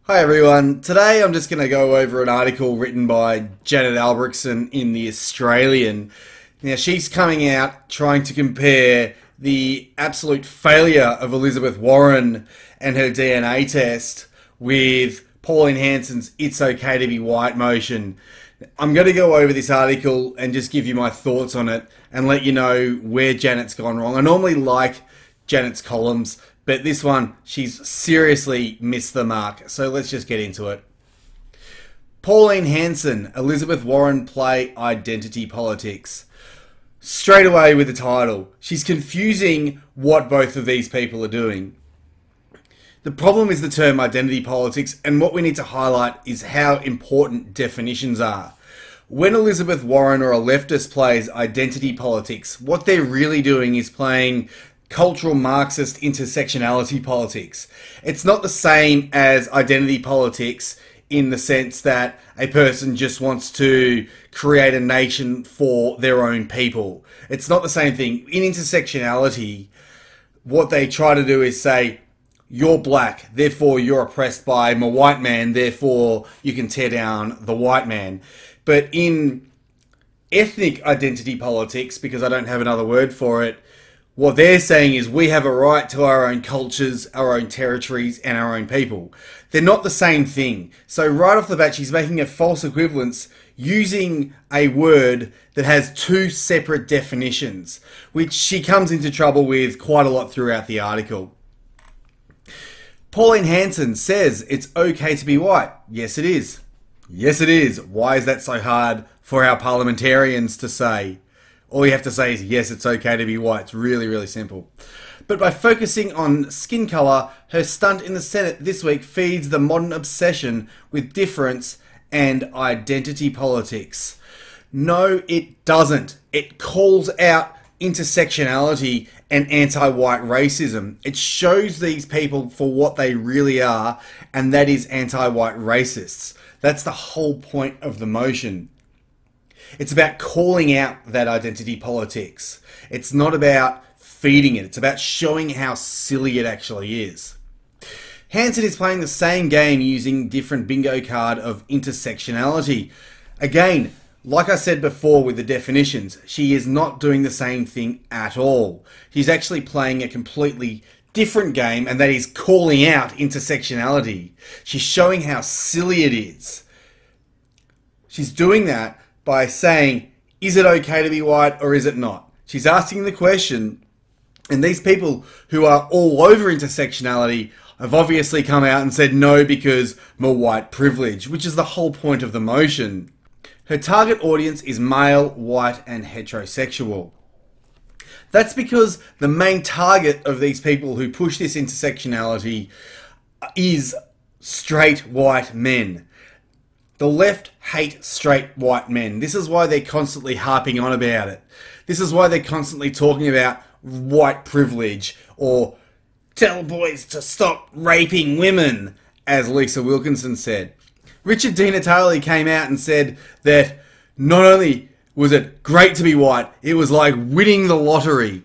Hi everyone, today I'm just going to go over an article written by Janet Albrechtsen in The Australian. Now she's coming out trying to compare the absolute failure of Elizabeth Warren and her DNA test with Pauline Hanson's It's Okay to Be White motion. I'm going to go over this article and just give you my thoughts on it and let you know where Janet's gone wrong. I normally like Janet's columns, but this one, she's seriously missed the mark. So let's just get into it. Pauline Hanson, Elizabeth Warren play identity politics. Straight away with the title. She's confusing what both of these people are doing. The problem is the term identity politics, and what we need to highlight is how important definitions are. When Elizabeth Warren or a leftist plays identity politics, what they're really doing is playing cultural Marxist intersectionality politics. It's not the same as identity politics in the sense that a person just wants to create a nation for their own people. It's not the same thing. In intersectionality, what they try to do is say, you're black, therefore you're oppressed by a white man, therefore you can tear down the white man. But in ethnic identity politics, because I don't have another word for it, what they're saying is we have a right to our own cultures, our own territories, and our own people. They're not the same thing. So right off the bat, she's making a false equivalence using a word that has two separate definitions, which she comes into trouble with quite a lot throughout the article. Pauline Hanson says it's okay to be white. Yes, it is. Yes, it is. Why is that so hard for our parliamentarians to say? All you have to say is, yes, it's okay to be white. It's really, really simple. But by focusing on skin colour, her stunt in the Senate this week feeds the modern obsession with difference and identity politics. No, it doesn't. It calls out intersectionality and anti-white racism. It shows these people for what they really are, and that is anti-white racists. That's the whole point of the motion. It's about calling out that identity politics. It's not about feeding it. It's about showing how silly it actually is. Hanson is playing the same game using different bingo card of intersectionality. Again, like I said before with the definitions, she is not doing the same thing at all. She's actually playing a completely different game, and that is calling out intersectionality. She's showing how silly it is. She's doing that by saying, is it okay to be white or is it not? She's asking the question, and these people who are all over intersectionality have obviously come out and said no because more white privilege, which is the whole point of the motion. Her target audience is male, white, and heterosexual. That's because the main target of these people who push this intersectionality is straight white men. The left hate straight white men. This is why they're constantly harping on about it. This is why they're constantly talking about white privilege or tell boys to stop raping women, as Lisa Wilkinson said. Richard Di Natale came out and said that not only was it great to be white, it was like winning the lottery,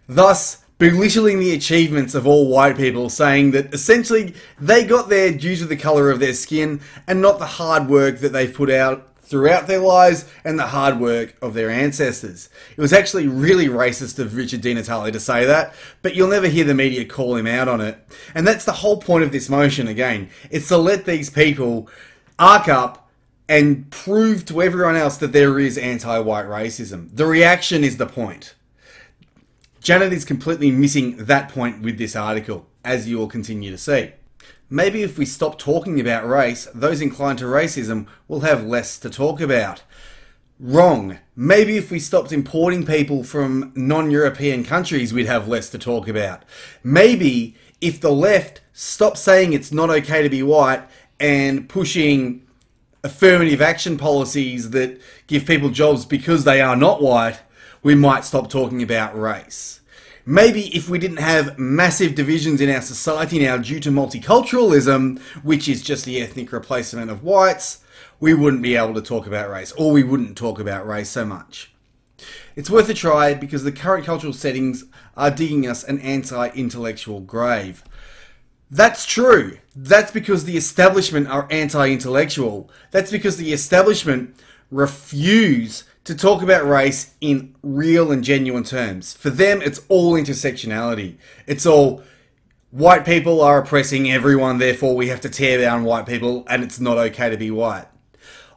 thus belittling the achievements of all white people, saying that essentially they got there due to the colour of their skin and not the hard work that they've put out throughout their lives and the hard work of their ancestors. It was actually really racist of Richard Di Natale to say that, but you'll never hear the media call him out on it. And that's the whole point of this motion again. It's to let these people arc up and prove to everyone else that there is anti-white racism. The reaction is the point. Janet is completely missing that point with this article, as you will continue to see. Maybe if we stop talking about race, those inclined to racism will have less to talk about. Wrong. Maybe if we stopped importing people from non-European countries, we'd have less to talk about. Maybe if the left stopped saying it's not okay to be white and pushing affirmative action policies that give people jobs because they are not white, we might stop talking about race. Maybe if we didn't have massive divisions in our society now due to multiculturalism, which is just the ethnic replacement of whites, we wouldn't be able to talk about race, or we wouldn't talk about race so much. It's worth a try because the current cultural settings are digging us an anti-intellectual grave. That's true. That's because the establishment are anti-intellectual. That's because the establishment refuse to talk about race in real and genuine terms. For them, it's all intersectionality. It's all white people are oppressing everyone, therefore we have to tear down white people, and it's not okay to be white.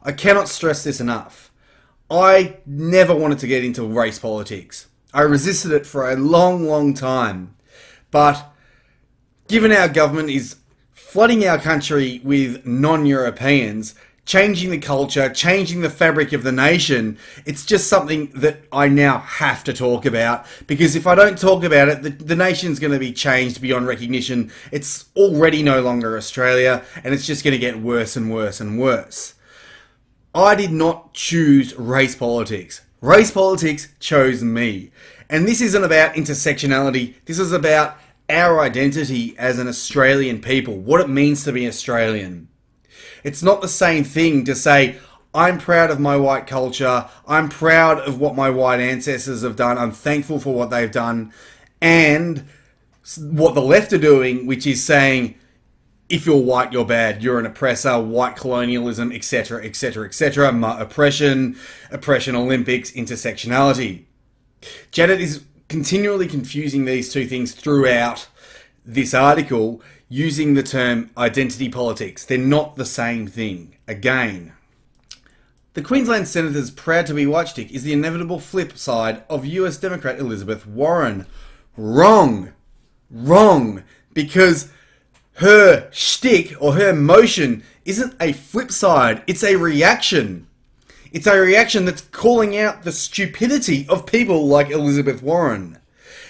I cannot stress this enough. I never wanted to get into race politics. I resisted it for a long, long time. But given our government is flooding our country with non-Europeans, changing the culture, changing the fabric of the nation, it's just something that I now have to talk about, because if I don't talk about it, the nation's going to be changed beyond recognition. It's already no longer Australia, and it's just going to get worse and worse and worse. I did not choose race politics. Race politics chose me. And this isn't about intersectionality. This is about our identity as an Australian people, what it means to be Australian. It's not the same thing to say, I'm proud of my white culture, I'm proud of what my white ancestors have done, I'm thankful for what they've done, and what the left are doing, which is saying, if you're white, you're bad, you're an oppressor, white colonialism, etc., etc., etc., oppression Olympics, intersectionality. Janet is continually confusing these two things throughout this article, using the term identity politics. They're not the same thing. Again, the Queensland Senator's proud to be white shtick is the inevitable flip side of US Democrat Elizabeth Warren. Wrong. Wrong. Because her shtick or her motion isn't a flip side, it's a reaction. It's a reaction that's calling out the stupidity of people like Elizabeth Warren.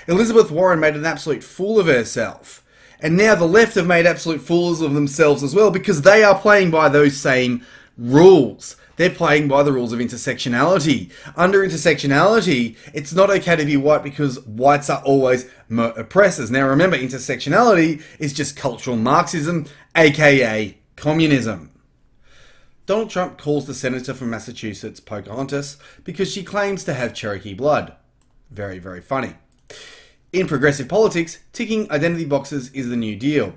Elizabeth Warren made an absolute fool of herself. And now the left have made absolute fools of themselves as well, because they are playing by those same rules. They're playing by the rules of intersectionality. Under intersectionality, it's not okay to be white because whites are always oppressors. Now remember, intersectionality is just cultural Marxism, aka communism. Donald Trump calls the senator from Massachusetts Pocahontas because she claims to have Cherokee blood. Very, very funny. In progressive politics, ticking identity boxes is the new deal.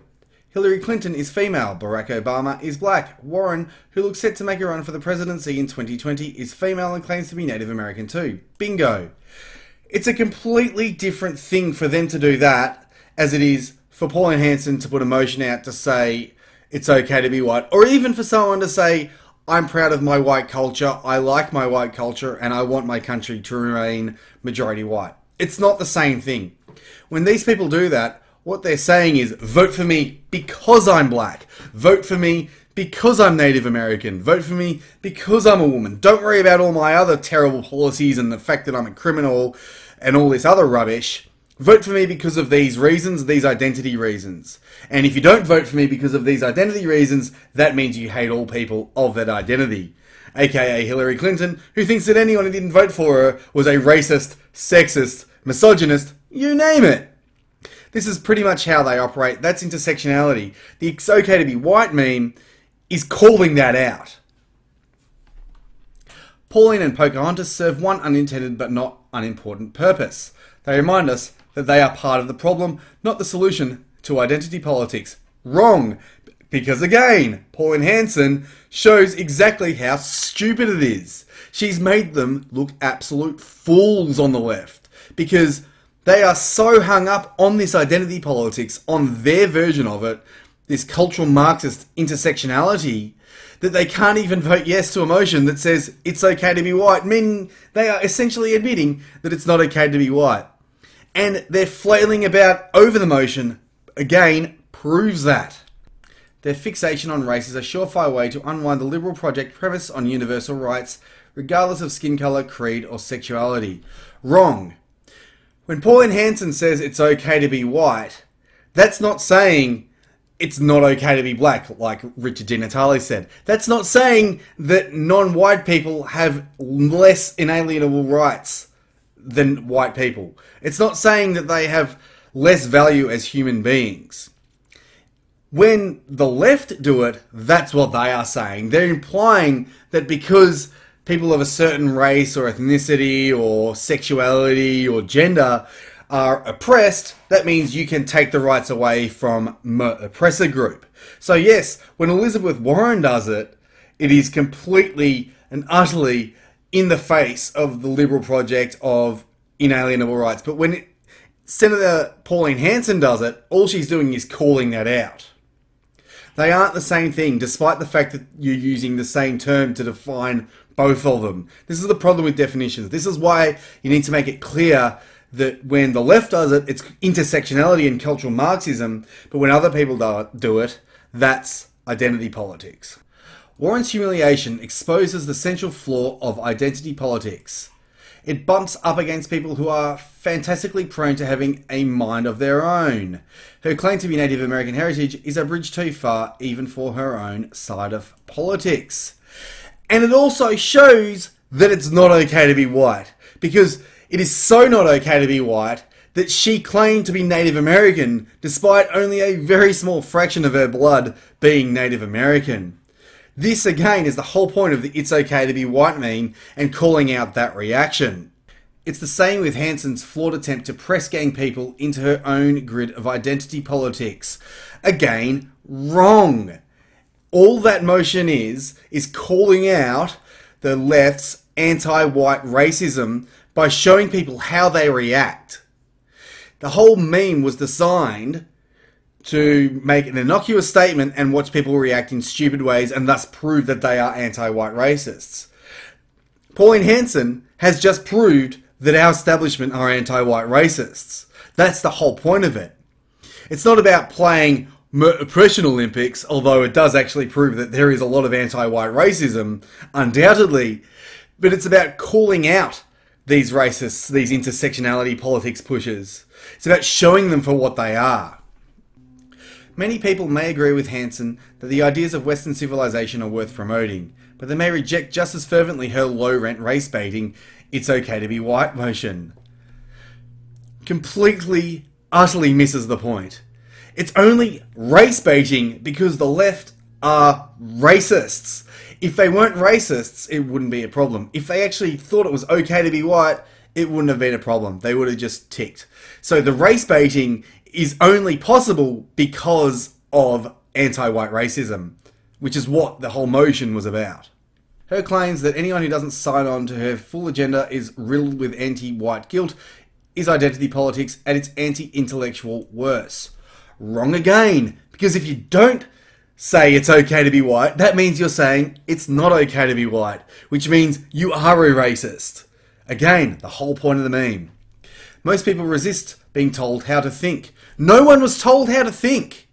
Hillary Clinton is female, Barack Obama is black, Warren, who looks set to make a run for the presidency in 2020, is female and claims to be Native American too. Bingo. It's a completely different thing for them to do that as it is for Pauline Hanson to put a motion out to say it's okay to be white, or even for someone to say, I'm proud of my white culture, I like my white culture, and I want my country to remain majority white. It's not the same thing. When these people do that, what they're saying is, vote for me because I'm black. Vote for me because I'm Native American. Vote for me because I'm a woman. Don't worry about all my other terrible policies and the fact that I'm a criminal and all this other rubbish. Vote for me because of these reasons, these identity reasons. And if you don't vote for me because of these identity reasons, that means you hate all people of that identity. AKA Hillary Clinton, who thinks that anyone who didn't vote for her was a racist, sexist, misogynist, you name it. This is pretty much how they operate. That's intersectionality. The "it's okay to be white" meme is calling that out. Pauline and Pocahontas serve one unintended but not unimportant purpose. They remind us that they are part of the problem, not the solution to identity politics. Wrong. Because again, Pauline Hanson shows exactly how stupid it is. She's made them look absolute fools on the left. Because they are so hung up on this identity politics, on their version of it, this cultural Marxist intersectionality, that they can't even vote yes to a motion that says it's okay to be white, meaning they are essentially admitting that it's not okay to be white. And they're flailing about over the motion, again, proves that. Their fixation on race is a surefire way to unwind the liberal project premise on universal rights, regardless of skin colour, creed or sexuality. Wrong. When Pauline Hanson says it's okay to be white, that's not saying it's not okay to be black, like Richard Di Natale said. That's not saying that non-white people have less inalienable rights than white people. It's not saying that they have less value as human beings. When the left do it, that's what they are saying. They're implying that because people of a certain race or ethnicity or sexuality or gender are oppressed, that means you can take the rights away from oppressor group. So yes, when Elizabeth Warren does it, it is completely and utterly in the face of the Liberal project of inalienable rights. But when Senator Pauline Hanson does it, all she's doing is calling that out. They aren't the same thing, despite the fact that you're using the same term to define both of them. This is the problem with definitions. This is why you need to make it clear that when the left does it, it's intersectionality and cultural Marxism, but when other people do it, that's identity politics. Warren's humiliation exposes the central flaw of identity politics. It bumps up against people who are fantastically prone to having a mind of their own. Her claim to be Native American heritage is a bridge too far even for her own side of politics. And it also shows that it's not okay to be white, because it is so not okay to be white that she claimed to be Native American despite only a very small fraction of her blood being Native American. This again is the whole point of the "it's okay to be white" meme and calling out that reaction. It's the same with Hanson's flawed attempt to press gang people into her own grid of identity politics. Again, wrong. All that motion is calling out the left's anti-white racism by showing people how they react. The whole meme was designed to make an innocuous statement and watch people react in stupid ways and thus prove that they are anti-white racists. Pauline Hanson has just proved that our establishment are anti-white racists. That's the whole point of it. It's not about playing oppression Olympics, although it does actually prove that there is a lot of anti-white racism, undoubtedly, but it's about calling out these racists, these intersectionality politics pushers. It's about showing them for what they are. Many people may agree with Hanson that the ideas of Western civilization are worth promoting, but they may reject just as fervently her low-rent race-baiting "it's okay to be white" motion. Completely, utterly misses the point. It's only race-baiting because the left are racists. If they weren't racists, it wouldn't be a problem. If they actually thought it was okay to be white, it wouldn't have been a problem. They would have just ticked. So the race-baiting is only possible because of anti-white racism, which is what the whole motion was about. Her claims that anyone who doesn't sign on to her full agenda is riddled with anti-white guilt is identity politics at its anti-intellectual worst. Wrong again, because if you don't say it's okay to be white, that means you're saying it's not okay to be white, which means you are a racist. Again, the whole point of the meme. Most people resist being told how to think. No one was told how to think.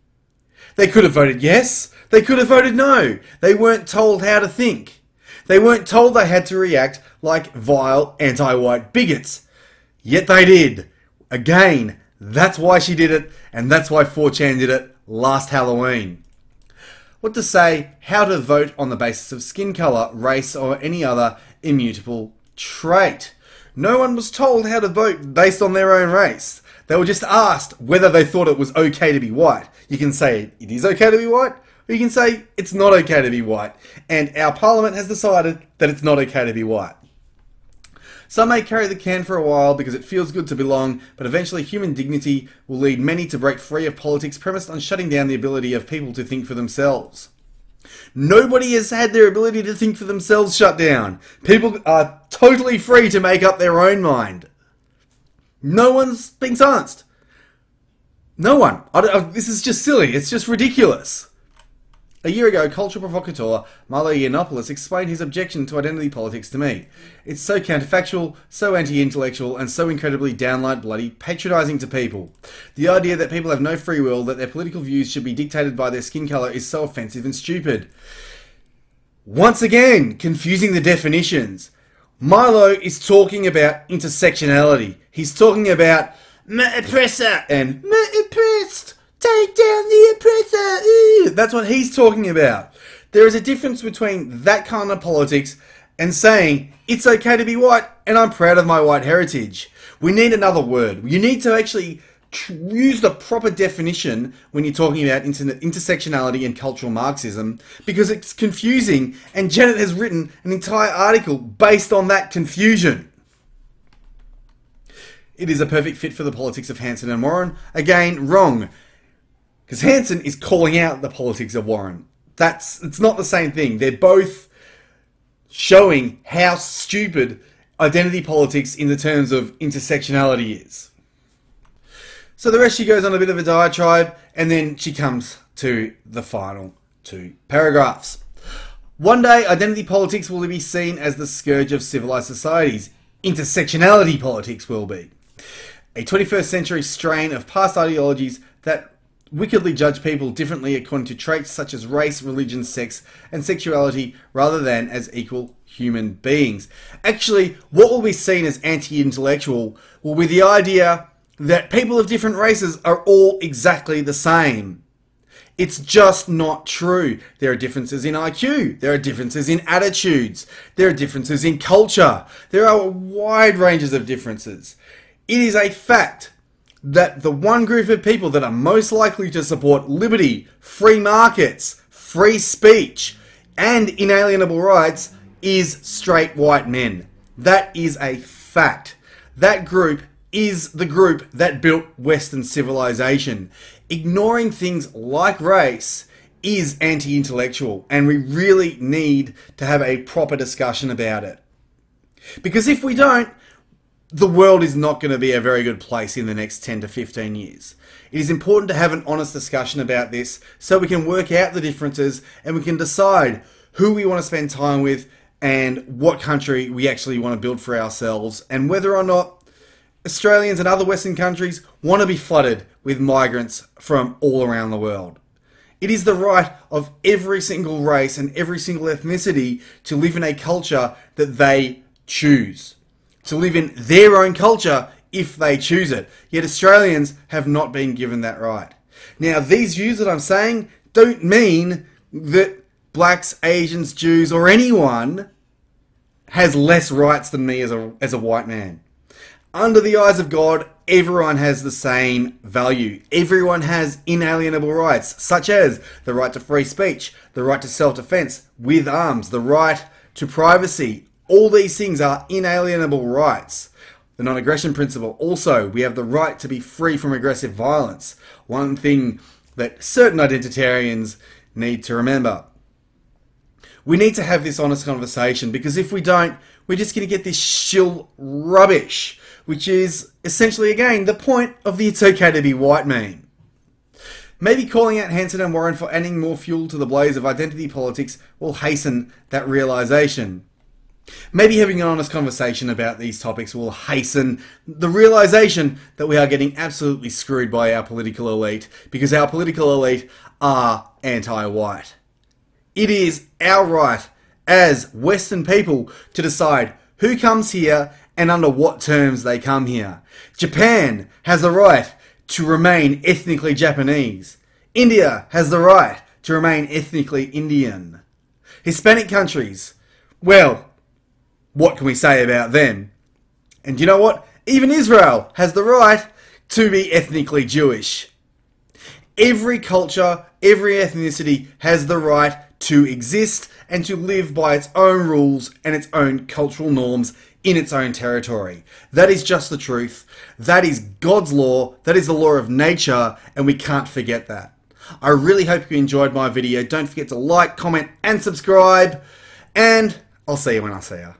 They could have voted yes, they could have voted no. They weren't told how to think. They weren't told they had to react like vile anti-white bigots. Yet they did. Again, that's why she did it, and that's why 4chan did it last Halloween. What to say how to vote on the basis of skin colour, race, or any other immutable trait. No one was told how to vote based on their own race. They were just asked whether they thought it was okay to be white. You can say it is okay to be white, or you can say it's not okay to be white. And our parliament has decided that it's not okay to be white. Some may carry the can for a while because it feels good to belong, but eventually human dignity will lead many to break free of politics premised on shutting down the ability of people to think for themselves. Nobody has had their ability to think for themselves shut down. People are totally free to make up their own mind. No one's being silenced. No one. This is just silly. It's just ridiculous. A year ago, cultural provocateur Milo Yiannopoulos explained his objection to identity politics to me. It's so counterfactual, so anti-intellectual, and so incredibly downright bloody patronising to people. The idea that people have no free will, that their political views should be dictated by their skin colour is so offensive and stupid. Once again, confusing the definitions. Milo is talking about intersectionality. He's talking about "my oppressor" and "my oppressed. Take down the oppressor." Ooh. That's what he's talking about. There is a difference between that kind of politics and saying it's okay to be white and I'm proud of my white heritage. We need another word. You need to actually use the proper definition when you're talking about intersectionality and cultural Marxism, because it's confusing, and Janet has written an entire article based on that confusion. it is a perfect fit for the politics of Hanson and Warren. Again, wrong. Because Hanson is calling out the politics of Warren. It's not the same thing. They're both showing how stupid identity politics in the terms of intersectionality is. So the rest, she goes on a bit of a diatribe, and then she comes to the final 2 paragraphs. One day, identity politics will be seen as the scourge of civilized societies. Intersectionality politics will be. A 21st century strain of past ideologies that wickedly judge people differently according to traits such as race, religion, sex, and sexuality rather than as equal human beings. Actually, what will be seen as anti-intellectual will be the idea that people of different races are all exactly the same. It's just not true. There are differences in IQ. There are differences in attitudes. There are differences in culture. There are wide ranges of differences. It is a fact that the one group of people that are most likely to support liberty, free markets, free speech, and inalienable rights is straight white men. That is a fact. That group is the group that built Western civilization. Ignoring things like race is anti-intellectual, and we really need to have a proper discussion about it. Because if we don't, the world is not going to be a very good place in the next 10 to 15 years. It is important to have an honest discussion about this so we can work out the differences and we can decide who we want to spend time with and what country we actually want to build for ourselves, and whether or not Australians and other Western countries want to be flooded with migrants from all around the world. It is the right of every single race and every single ethnicity to live in a culture that they choose. To live in their own culture if they choose it. Yet Australians have not been given that right. Now, these views that I'm saying don't mean that blacks, Asians, Jews, or anyone has less rights than me as a white man. Under the eyes of God, everyone has the same value. Everyone has inalienable rights, such as the right to free speech, the right to self-defense with arms, the right to privacy. All these things are inalienable rights. The non-aggression principle. Also, we have the right to be free from aggressive violence. One thing that certain identitarians need to remember. We need to have this honest conversation, because if we don't, we're just going to get this shill rubbish, which is essentially, again, the point of the "it's okay to be white" meme. Maybe calling out Hanson and Warren for adding more fuel to the blaze of identity politics will hasten that realisation. Maybe having an honest conversation about these topics will hasten the realisation that we are getting absolutely screwed by our political elite, because our political elite are anti-white. It is our right as Western people to decide who comes here and under what terms they come here. Japan has the right to remain ethnically Japanese. India has the right to remain ethnically Indian. Hispanic countries, well, what can we say about them? And you know what? Even Israel has the right to be ethnically Jewish. Every culture, every ethnicity has the right to exist and to live by its own rules and its own cultural norms in its own territory. That is just the truth. That is God's law. That is the law of nature, and we can't forget that. I really hope you enjoyed my video. Don't forget to like, comment, and subscribe, and I'll see you when I see you.